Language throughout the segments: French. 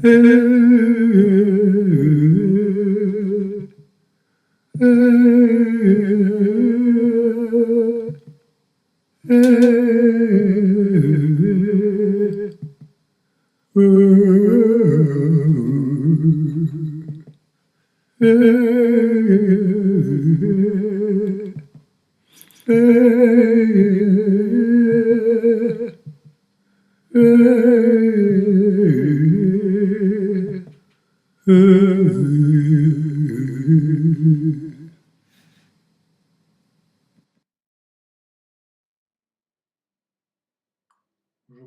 Bonjour,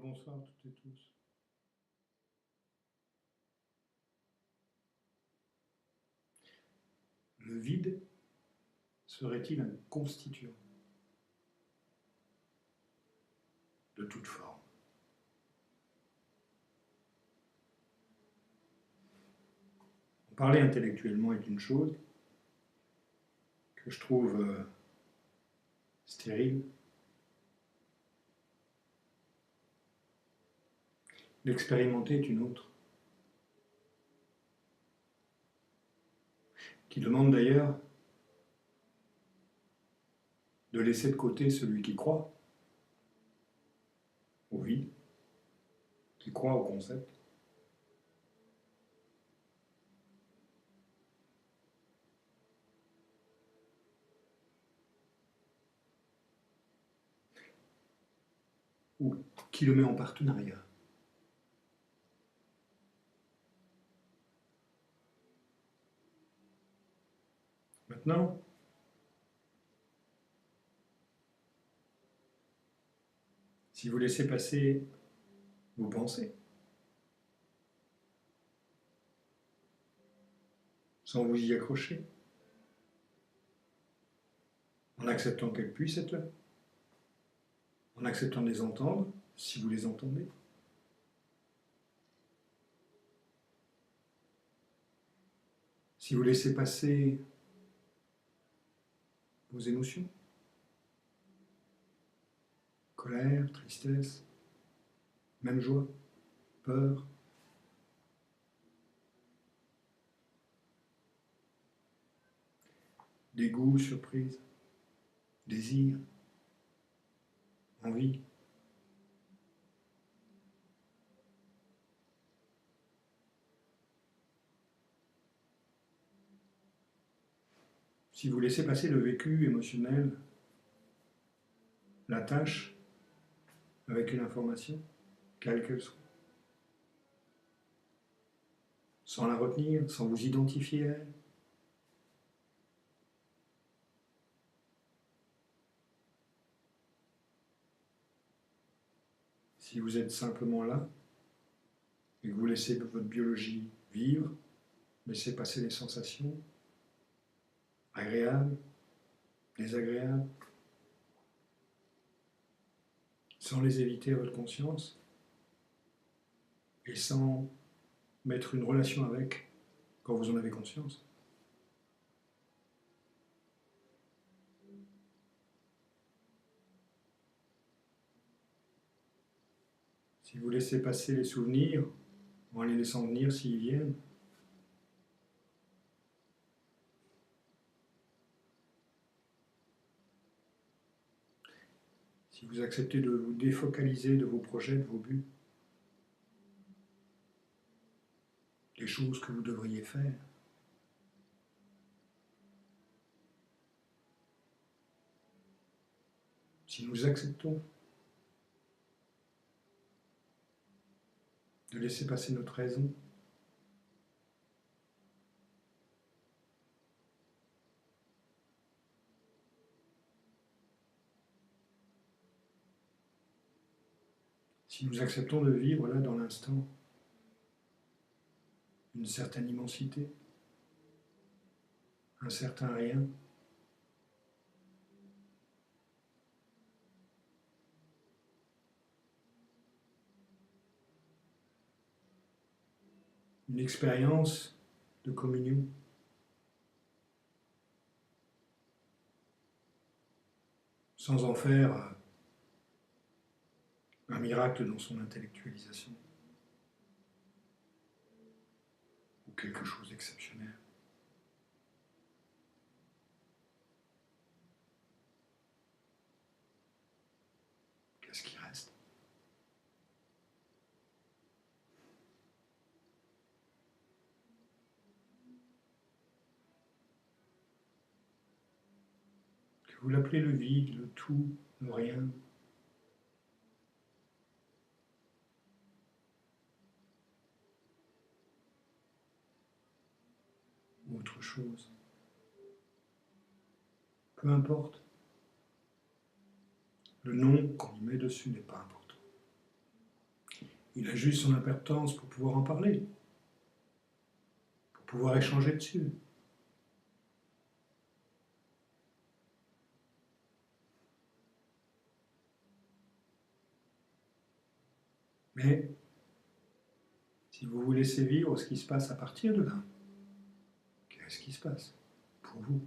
bonsoir toutes et tous. Le vide serait-il un constituant de toute forme? Parler intellectuellement est une chose que je trouve stérile. L'expérimenter est une autre, qui demande d'ailleurs de laisser de côté celui qui croit au vide, qui croit au concept, ou qui le met en partenariat. Maintenant, si vous laissez passer vos pensées, sans vous y accrocher, en acceptant qu'elles puissent être là, en acceptant de les entendre, si vous les entendez, si vous laissez passer vos émotions, colère, tristesse, même joie, peur, dégoût, surprise, désir, envie. Si vous laissez passer le vécu émotionnel, la tâche, avec une information, quelle qu'elle soit, sans la retenir, sans vous identifier à elle, si vous êtes simplement là, et que vous laissez votre biologie vivre, laissez passer les sensations, agréables, désagréables, sans les éviter à votre conscience, et sans mettre une relation avec quand vous en avez conscience. Si vous laissez passer les souvenirs, en les laissant venir s'ils viennent, si vous acceptez de vous défocaliser de vos projets, de vos buts, les choses que vous devriez faire, si nous acceptons de laisser passer notre raison, si nous acceptons de vivre là dans l'instant une certaine immensité, un certain rien, une expérience de communion, sans en faire un miracle dans son intellectualisation. quelque chose d'exceptionnel. Qu'est-ce qui reste? Que vous l'appelez le vide, le tout, le rien. Ou autre chose. Peu importe. Le nom qu'on y met dessus n'est pas important. Il a juste son importance pour pouvoir en parler, pour pouvoir échanger dessus. Mais si vous vous laissez vivre ce qui se passe à partir de là, qu'est-ce qui se passe pour vous,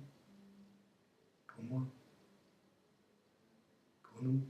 pour moi, pour nous?